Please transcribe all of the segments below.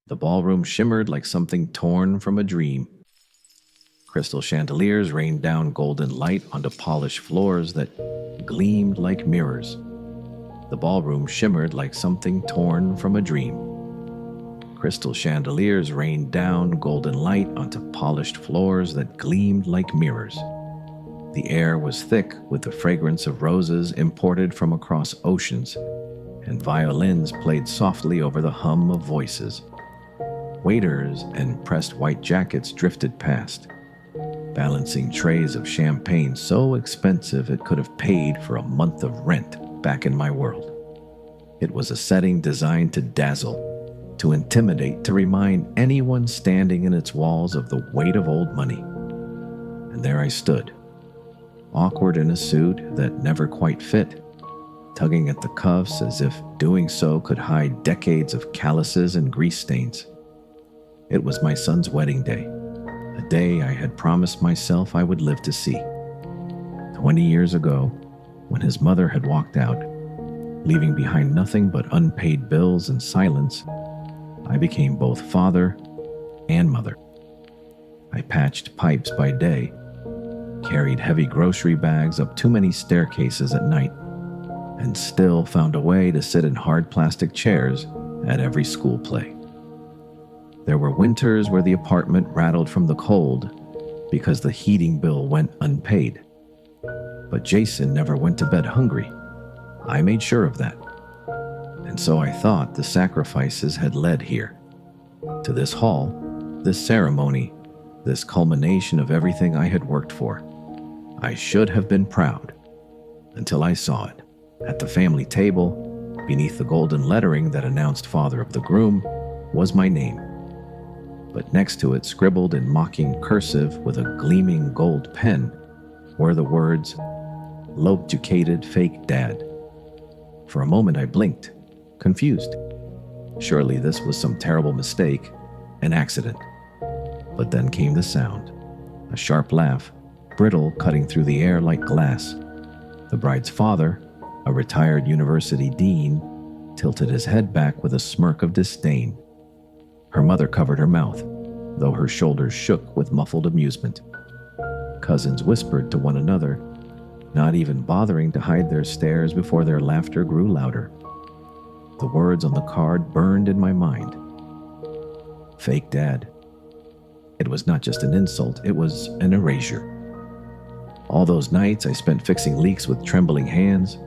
The ballroom shimmered like something torn from a dream. Crystal chandeliers rained down golden light onto polished floors that gleamed like mirrors. The ballroom shimmered like something torn from a dream. Crystal chandeliers rained down golden light onto polished floors that gleamed like mirrors. The air was thick with the fragrance of roses imported from across oceans, and violins played softly over the hum of voices. Waiters in pressed white jackets drifted past, balancing trays of champagne so expensive it could have paid for a month of rent back in my world. It was a setting designed to dazzle, to intimidate, to remind anyone standing in its walls of the weight of old money. And there I stood, awkward in a suit that never quite fit, tugging at the cuffs as if doing so could hide decades of calluses and grease stains. It was my son's wedding day, a day I had promised myself I would live to see. 20 years ago, when his mother had walked out, leaving behind nothing but unpaid bills and silence, I became both father and mother. I patched pipes by day, carried heavy grocery bags up too many staircases at night, and still found a way to sit in hard plastic chairs at every school play. There were winters where the apartment rattled from the cold because the heating bill went unpaid. But Jason never went to bed hungry. I made sure of that. And so I thought the sacrifices had led here, to this hall, this ceremony, this culmination of everything I had worked for. I should have been proud, until I saw it. At the family table, beneath the golden lettering that announced father of the groom, was my name. But next to it, scribbled in mocking cursive with a gleaming gold pen, were the words, "Low-educated fake dad." For a moment I blinked, confused. Surely this was some terrible mistake, an accident. But then came the sound, a sharp laugh, brittle cutting through the air like glass. The bride's father, a retired university dean, tilted his head back with a smirk of disdain. Her mother covered her mouth, though her shoulders shook with muffled amusement. Cousins whispered to one another, not even bothering to hide their stares before their laughter grew louder. The words on the card burned in my mind. Fake dad. It was not just an insult, it was an erasure. All those nights I spent fixing leaks with trembling hands,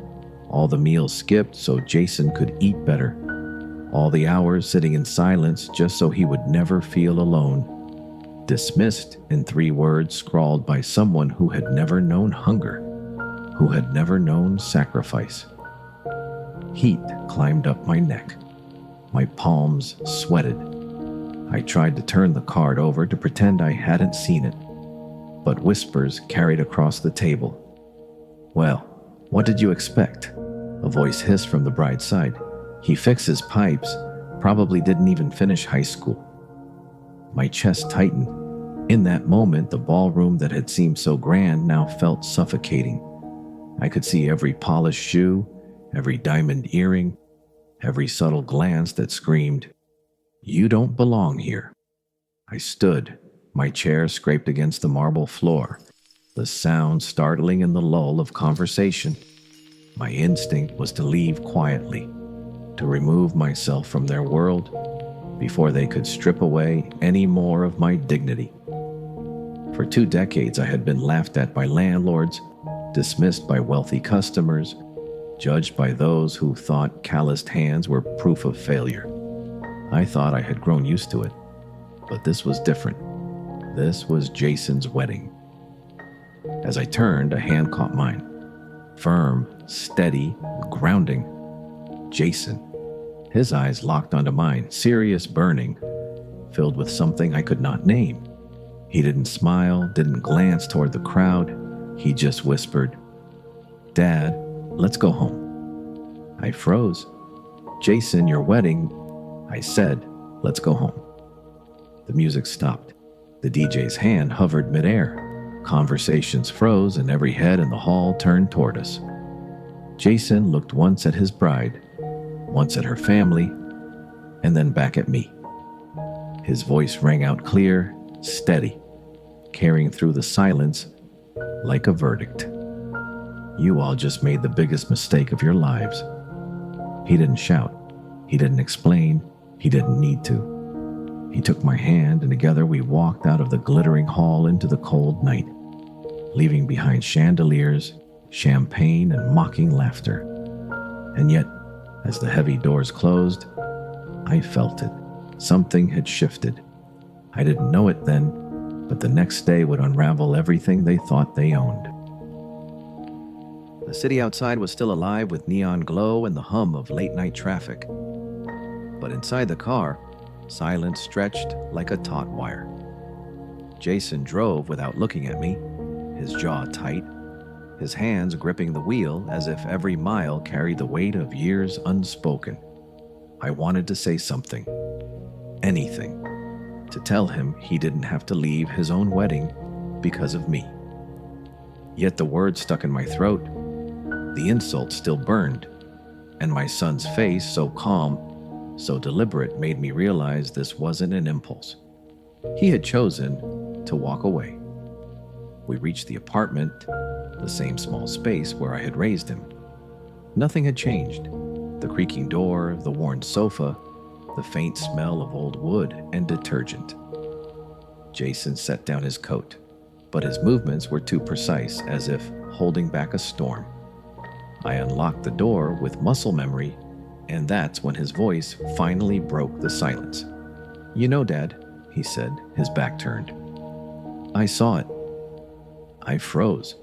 all the meals skipped so Jason could eat better, all the hours sitting in silence just so he would never feel alone, dismissed in 3 words scrawled by someone who had never known hunger, who had never known sacrifice. Heat climbed up my neck. My palms sweated. I tried to turn the card over to pretend I hadn't seen it, but whispers carried across the table. "Well, what did you expect?" A voice hissed from the bride's side. "He fixes pipes, probably didn't even finish high school." My chest tightened. In that moment, the ballroom that had seemed so grand now felt suffocating. I could see every polished shoe, every diamond earring, every subtle glance that screamed, "You don't belong here." I stood, my chair scraped against the marble floor, the sound startling in the lull of conversation. My instinct was to leave quietly, to remove myself from their world before they could strip away any more of my dignity. For 2 decades I had been laughed at by landlords, dismissed by wealthy customers, judged by those who thought calloused hands were proof of failure. I thought I had grown used to it, but this was different. This was Jason's wedding. As I turned, a hand caught mine. Firm, steady, grounding. Jason. His eyes locked onto mine, serious, burning, filled with something I could not name. He didn't smile, didn't glance toward the crowd. He just whispered, "Dad, let's go home." I froze. "Jason, your wedding," I said, "let's go home." The music stopped. The DJ's hand hovered midair. Conversations froze and every head in the hall turned toward us. Jason looked once at his bride, once at her family, and then back at me. His voice rang out clear, steady, carrying through the silence like a verdict. You all just made the biggest mistake of your lives. He didn't shout. He didn't explain. He didn't need to. He took my hand, and together we walked out of the glittering hall into the cold night, leaving behind chandeliers, champagne, and mocking laughter. And yet, as the heavy doors closed, I felt it. Something had shifted. I didn't know it then, but the next day would unravel everything they thought they owned. The city outside was still alive with neon glow and the hum of late-night traffic. But inside the car, silence stretched like a taut wire. Jason drove without looking at me, his jaw tight, his hands gripping the wheel as if every mile carried the weight of years unspoken. I wanted to say something, anything, to tell him he didn't have to leave his own wedding because of me. Yet the words stuck in my throat. The insult still burned, and my son's face, so calm, so deliberate, made me realize this wasn't an impulse. He had chosen to walk away. We reached the apartment, the same small space where I had raised him. Nothing had changed. The creaking door, the worn sofa, the faint smell of old wood and detergent. Jason set down his coat, but his movements were too precise, as if holding back a storm. I unlocked the door with muscle memory, and that's when his voice finally broke the silence. "You know, Dad," he said, his back turned. "I saw it." I froze.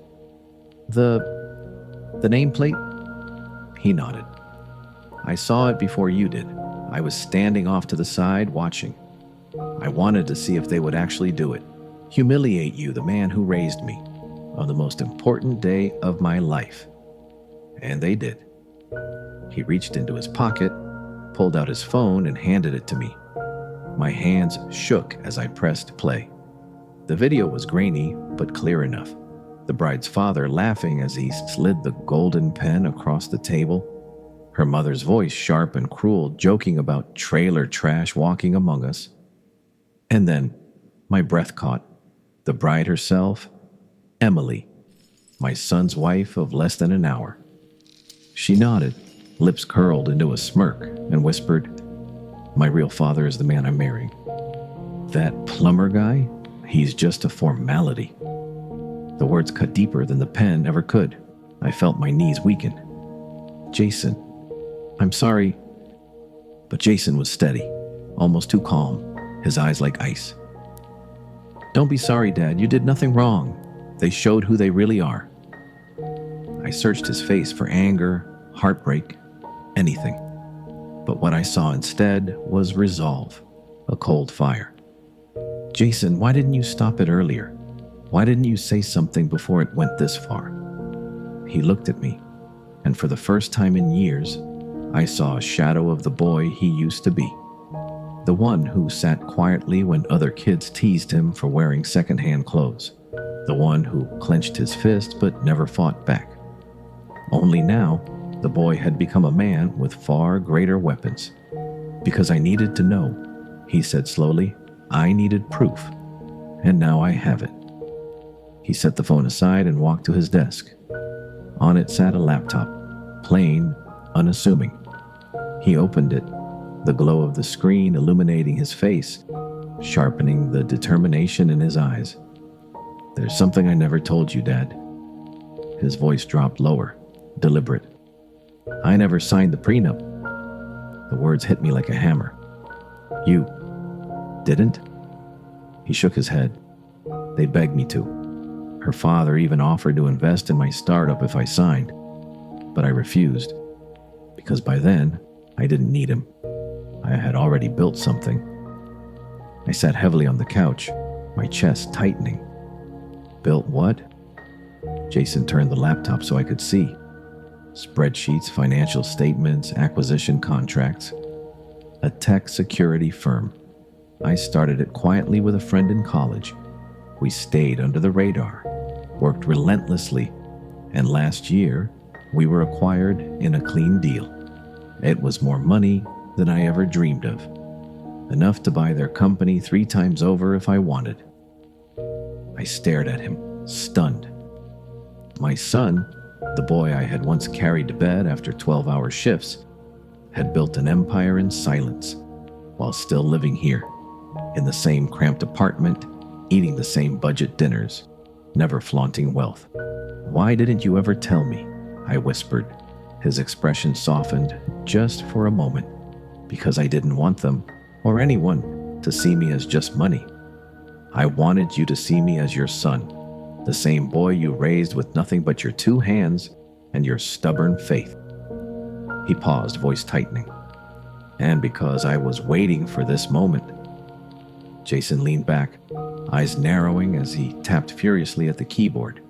The nameplate?" He nodded. "I saw it before you did. I was standing off to the side, watching. I wanted to see if they would actually do it. Humiliate you, the man who raised me, on the most important day of my life. And they did." He reached into his pocket, pulled out his phone, and handed it to me. My hands shook as I pressed play. The video was grainy, but clear enough. The bride's father laughing as he slid the golden pen across the table. Her mother's voice sharp and cruel, joking about trailer trash walking among us. And then, my breath caught. The bride herself, Emily, my son's wife of less than an hour. She nodded, lips curled into a smirk, and whispered, "My real father is the man I'm marrying. That plumber guy, he's just a formality." The words cut deeper than the pen ever could. I felt my knees weaken. "Jason, I'm sorry." But Jason was steady, almost too calm, his eyes like ice. "Don't be sorry, Dad. You did nothing wrong. They showed who they really are." I searched his face for anger, heartbreak, anything. But what I saw instead was resolve, a cold fire. "Jason, why didn't you stop it earlier? Why didn't you say something before it went this far?" He looked at me, and for the first time in years, I saw a shadow of the boy he used to be. The one who sat quietly when other kids teased him for wearing secondhand clothes. The one who clenched his fist but never fought back. Only now, the boy had become a man with far greater weapons. "Because I needed to know," he said slowly. "I needed proof, and now I have it." He set the phone aside and walked to his desk. On it sat a laptop, plain, unassuming. He opened it, the glow of the screen illuminating his face, sharpening the determination in his eyes. "There's something I never told you, Dad." His voice dropped lower, deliberate. "I never signed the prenup." The words hit me like a hammer. "You didn't?" He shook his head. "They begged me to. Her father even offered to invest in my startup if I signed. But I refused, because by then, I didn't need him. I had already built something." I sat heavily on the couch, my chest tightening. "Built what?" Jason turned the laptop so I could see. Spreadsheets, financial statements, acquisition contracts. A tech security firm. I started it quietly with a friend in college. We stayed under the radar, worked relentlessly, and last year, we were acquired in a clean deal. It was more money than I ever dreamed of. enough to buy their company 3 times over if I wanted. I stared at him, stunned. My son, the boy I had once carried to bed after 12-hour shifts, had built an empire in silence while still living here, in the same cramped apartment, eating the same budget dinners, never flaunting wealth. "Why didn't you ever tell me?" I whispered. His expression softened just for a moment. "Because I didn't want them, or anyone, to see me as just money. I wanted you to see me as your son, the same boy you raised with nothing but your 2 hands and your stubborn faith." He paused, voice tightening. "And because I was waiting for this moment." Jason leaned back, eyes narrowing as he tapped furiously at the keyboard.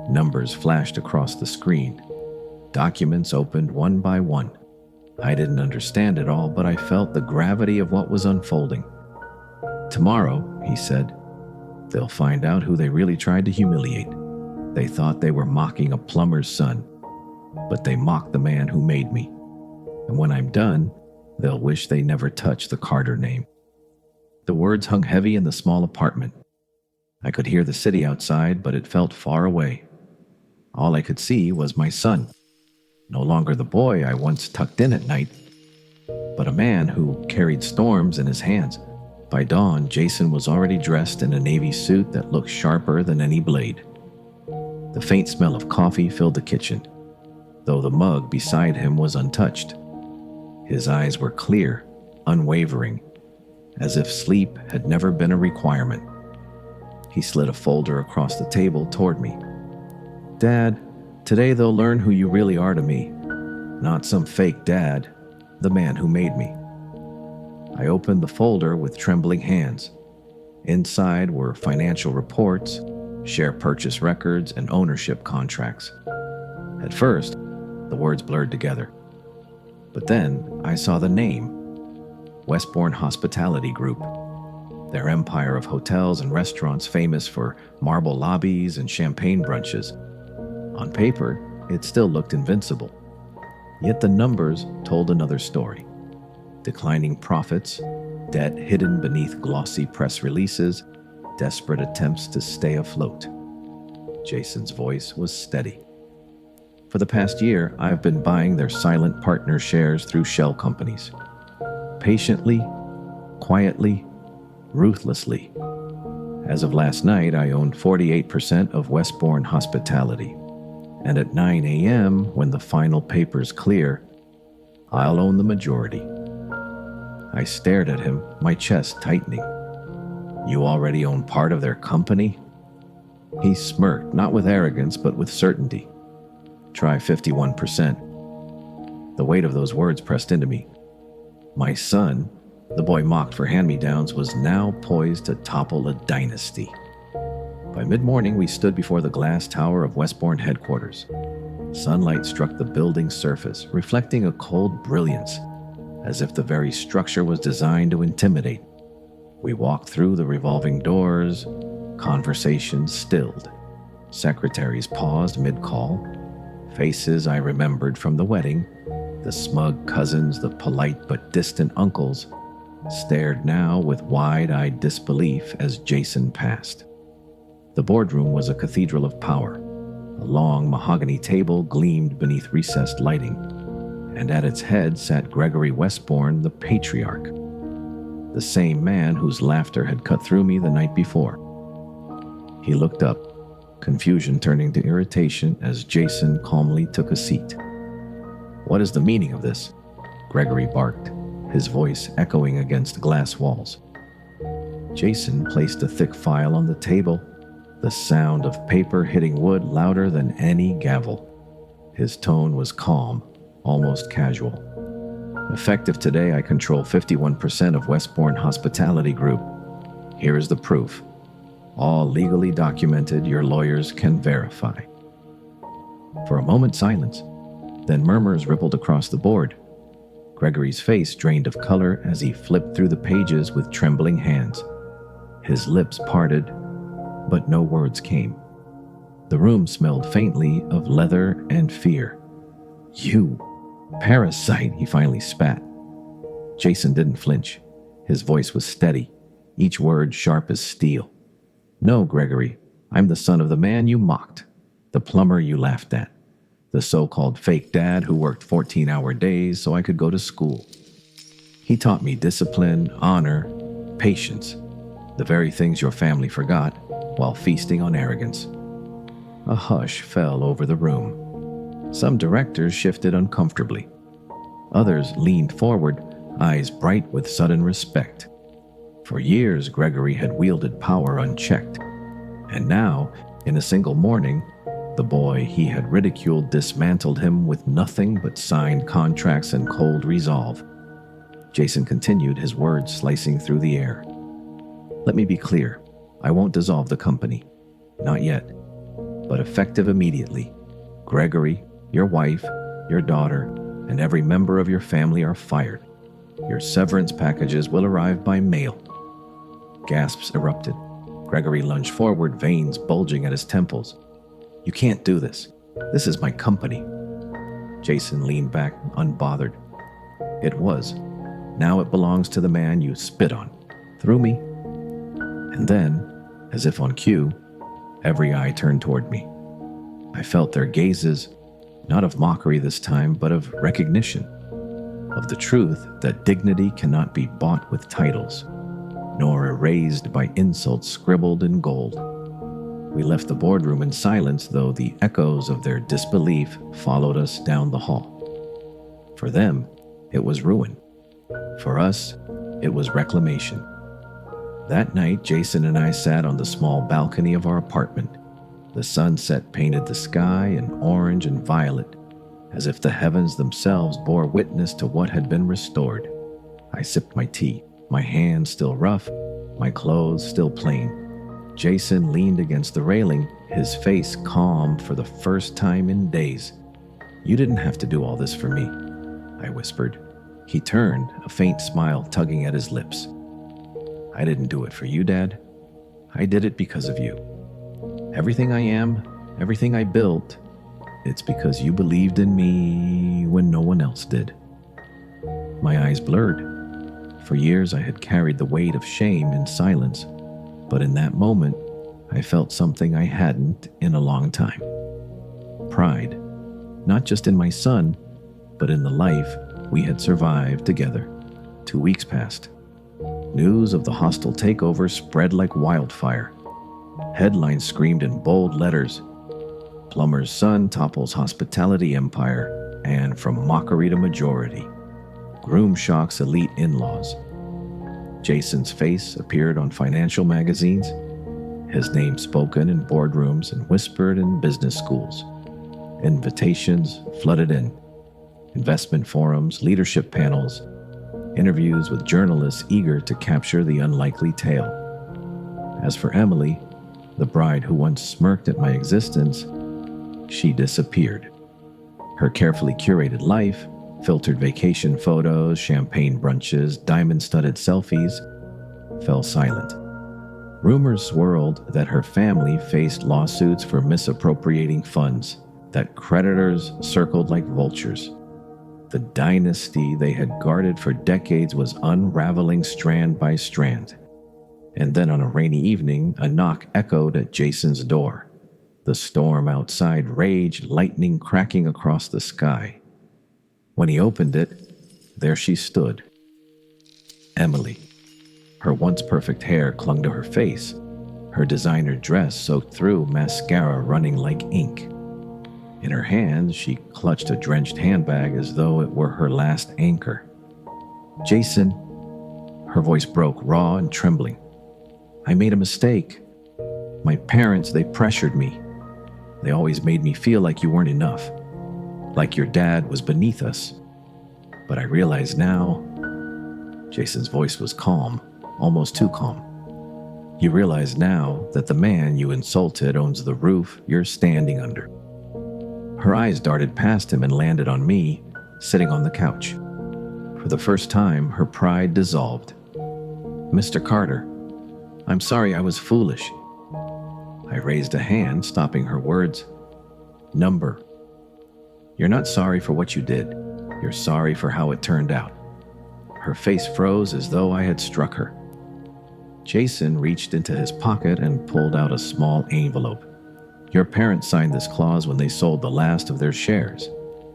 Numbers flashed across the screen. Documents opened one by one. I didn't understand it all, but I felt the gravity of what was unfolding. "Tomorrow," he said, "they'll find out who they really tried to humiliate. They thought they were mocking a plumber's son, but they mocked the man who made me. And when I'm done, they'll wish they never touched the Carter name." The words hung heavy in the small apartment. I could hear the city outside, but it felt far away. All I could see was my son. No longer the boy I once tucked in at night, but a man who carried storms in his hands. By dawn, Jason was already dressed in a navy suit that looked sharper than any blade. The faint smell of coffee filled the kitchen, though the mug beside him was untouched. His eyes were clear, unwavering, as if sleep had never been a requirement. He slid a folder across the table toward me. "Dad, today they'll learn who you really are to me. Not some fake dad, the man who made me." I opened the folder with trembling hands. Inside were financial reports, share purchase records, and ownership contracts. At first, the words blurred together. But then I saw the name, Westbourne Hospitality Group, their empire of hotels and restaurants famous for marble lobbies and champagne brunches. On paper, it still looked invincible. Yet the numbers told another story. Declining profits, debt hidden beneath glossy press releases, desperate attempts to stay afloat. Jason's voice was steady. "For the past year, I've been buying their silent partner shares through shell companies. Patiently, quietly, ruthlessly. As of last night, I owned 48% of Westbourne Hospitality. And at 9 a.m., when the final papers clear, I'll own the majority." I stared at him, my chest tightening. "You already own part of their company?" He smirked, not with arrogance, but with certainty. "Try 51%. The weight of those words pressed into me. My son, the boy mocked for hand-me-downs, was now poised to topple a dynasty. By mid-morning, we stood before the glass tower of Westbourne headquarters. Sunlight struck the building's surface, reflecting a cold brilliance, as if the very structure was designed to intimidate. We walked through the revolving doors, conversations stilled. Secretaries paused mid-call. Faces I remembered from the wedding, the smug cousins, the polite but distant uncles, stared now with wide-eyed disbelief as Jason passed. The boardroom was a cathedral of power. A long mahogany table gleamed beneath recessed lighting, and at its head sat Gregory Westbourne, the patriarch, the same man whose laughter had cut through me the night before. He looked up, confusion turning to irritation as Jason calmly took a seat. "What is the meaning of this?" Gregory barked, his voice echoing against glass walls. Jason placed a thick file on the table, the sound of paper hitting wood louder than any gavel. His tone was calm, almost casual. "Effective today, I control 51% of Westbourne Hospitality Group. Here is the proof. All legally documented, your lawyers can verify." For a moment, silence. Then murmurs rippled across the board. Gregory's face drained of color as he flipped through the pages with trembling hands. His lips parted, but no words came. The room smelled faintly of leather and fear. "You parasite," he finally spat. Jason didn't flinch. His voice was steady, each word sharp as steel. "No, Gregory, I'm the son of the man you mocked, the plumber you laughed at, the so-called fake dad who worked 14-hour days so I could go to school. He taught me discipline, honor, patience, the very things your family forgot while feasting on arrogance." A hush fell over the room. Some directors shifted uncomfortably. Others leaned forward, eyes bright with sudden respect. For years, Gregory had wielded power unchecked. And now, in a single morning, the boy he had ridiculed dismantled him with nothing but signed contracts and cold resolve. Jason continued, his words slicing through the air. "Let me be clear. I won't dissolve the company. Not yet. But effective immediately. Gregory, your wife, your daughter, and every member of your family are fired. Your severance packages will arrive by mail." Gasps erupted. Gregory lunged forward, veins bulging at his temples. "You can't do this. This is my company." Jason leaned back, unbothered. "It was. Now it belongs to the man you spit on. Through me." And then, as if on cue, every eye turned toward me. I felt their gazes, not of mockery this time, but of recognition, of the truth that dignity cannot be bought with titles, nor erased by insults scribbled in gold. We left the boardroom in silence, though the echoes of their disbelief followed us down the hall. For them, it was ruin. For us, it was reclamation. That night, Jason and I sat on the small balcony of our apartment. The sunset painted the sky in orange and violet, as if the heavens themselves bore witness to what had been restored. I sipped my tea, my hands still rough, my clothes still plain. Jason leaned against the railing, his face calm for the first time in days. "You didn't have to do all this for me," I whispered. He turned, a faint smile tugging at his lips. "I didn't do it for you, Dad. I did it because of you. Everything I am, everything I built, it's because you believed in me when no one else did." My eyes blurred. For years I had carried the weight of shame in silence, but in that moment, I felt something I hadn't in a long time. Pride, not just in my son, but in the life we had survived together. 2 weeks passed. News of the hostile takeover spread like wildfire. Headlines screamed in bold letters, "Plumber's son topples hospitality empire," and "From mockery to majority. Groom shocks elite in-laws." Jason's face appeared on financial magazines, his name spoken in boardrooms and whispered in business schools. Invitations flooded in. Investment forums, leadership panels, interviews with journalists eager to capture the unlikely tale. As for Emily, the bride who once smirked at my existence, she disappeared. Her carefully curated life, filtered vacation photos, champagne brunches, diamond-studded selfies, fell silent. Rumors swirled that her family faced lawsuits for misappropriating funds, that creditors circled like vultures. The dynasty they had guarded for decades was unraveling strand by strand. And then on a rainy evening, a knock echoed at Jason's door. The storm outside raged, lightning cracking across the sky. When he opened it, there she stood. Emily. Her once perfect hair clung to her face, her designer dress soaked through, mascara running like ink. In her hands, she clutched a drenched handbag as though it were her last anchor. "Jason," her voice broke, raw and trembling. "I made a mistake. My parents, they pressured me. They always made me feel like you weren't enough, like your dad was beneath us. But I realize now," Jason's voice was calm, almost too calm. "You realize now that the man you insulted owns the roof you're standing under." Her eyes darted past him and landed on me, sitting on the couch. For the first time, her pride dissolved. "Mr. Carter, I'm sorry I was foolish." I raised a hand, stopping her words. "Number. You're not sorry for what you did. You're sorry for how it turned out." Her face froze as though I had struck her. Jason reached into his pocket and pulled out a small envelope. Your parents signed this clause when they sold the last of their shares.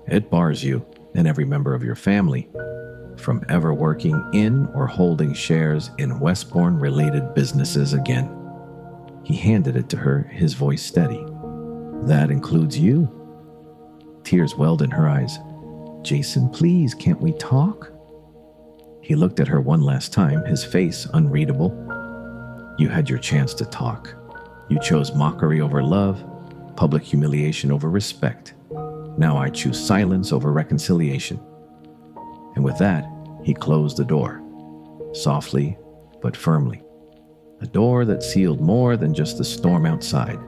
It bars you and every member of your family from ever working in or holding shares in Westbourne-related businesses again. He handed it to her, his voice steady. That includes you. Tears welled in her eyes. Jason, please, can't we talk? He looked at her one last time, his face unreadable. You had your chance to talk. You chose mockery over love, public humiliation over respect. Now I choose silence over reconciliation. And with that, he closed the door, softly but firmly. A door that sealed more than just the storm outside.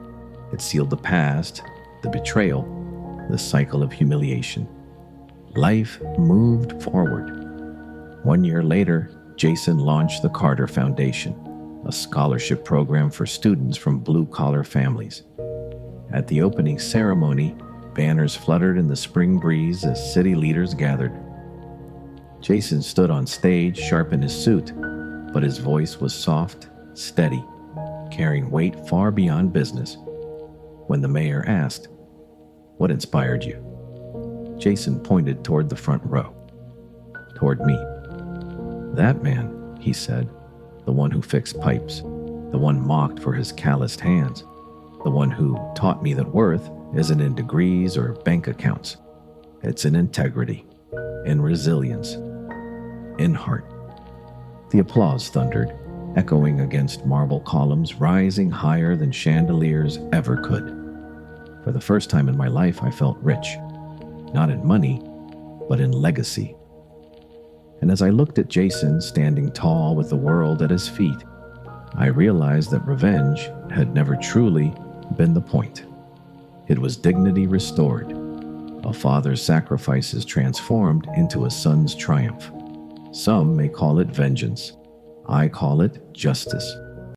It sealed the past, the betrayal, the cycle of humiliation. Life moved forward. 1 year later, Jason launched the Carter Foundation, a scholarship program for students from blue-collar families. At the opening ceremony, banners fluttered in the spring breeze as city leaders gathered. Jason stood on stage, sharp in his suit, but his voice was soft, steady, carrying weight far beyond business. When the mayor asked, "What inspired you?" Jason pointed toward the front row, toward me. That man, he said, the one who fixed pipes, the one mocked for his calloused hands, the one who taught me that worth isn't in degrees or bank accounts. It's in integrity, in resilience, in heart. The applause thundered, echoing against marble columns rising higher than chandeliers ever could. For the first time in my life, I felt rich, not in money, but in legacy. And as I looked at Jason standing tall with the world at his feet, I realized that revenge had never truly been the point. It was dignity restored, a father's sacrifices transformed into a son's triumph. Some may call it vengeance. I call it justice.